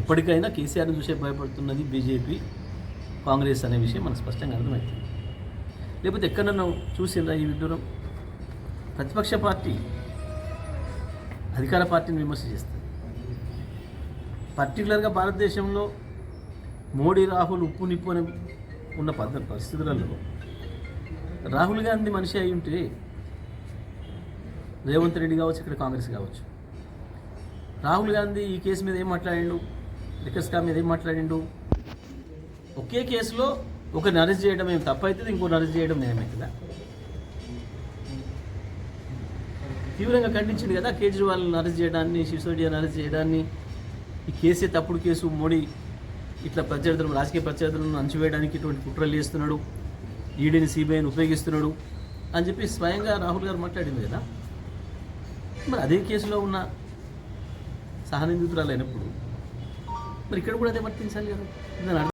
ఎప్పటికైనా కేసీఆర్ని చూసే భయపడుతున్నది బీజేపీ, కాంగ్రెస్ అనే విషయం మనకు స్పష్టంగా అర్థమవుతుంది. లేకపోతే ఎక్కడన్నా చూసిందా ఈ విడ్డూరం? ప్రతిపక్ష పార్టీ అధికార పార్టీని విమర్శ చేస్తుంది. పర్టికులర్గా భారతదేశంలో మోడీ రాహుల్ ఉప్పు నిప్పు అని ఉన్న పరిస్థితులలో రాహుల్ గాంధీ మనిషి అయి ఉంటే రేవంత్ రెడ్డి కావచ్చు, ఇక్కడ కాంగ్రెస్ కావచ్చు, రాహుల్ గాంధీ ఈ కేసు మీద ఏం మాట్లాడిండు, లిక్కర్ స్కామ్ మీద ఏం మాట్లాడిండు? ఒకే కేసులో ఒకరిని అరెస్ట్ చేయడం ఏం తప్పవుతుంది, ఇంకోటి అరెస్ట్ చేయడం ఏమవుతుందా? తీవ్రంగా ఖండించింది కదా కేజ్రీవాల్ని అరెస్ట్ చేయడాన్ని, సిసోడియాని అరెస్ట్ చేయడాన్ని. ఈ కేసే తప్పుడు కేసు, మోడీ ఇట్లా ప్రత్యర్థులను, రాజకీయ ప్రత్యర్థులను అణచివేయడానికి ఇటువంటి కుట్రలు చేస్తున్నాడు, ఈడీని సిబిఐని ఉపయోగిస్తున్నాడు అని చెప్పి స్వయంగా రాహుల్ గారు మాట్లాడింది కదా. మరి అదే కేసులో ఉన్న సహనిందితురాలు అయినప్పుడు మరి ఇక్కడ కూడా అదే వర్తించాలి కదా.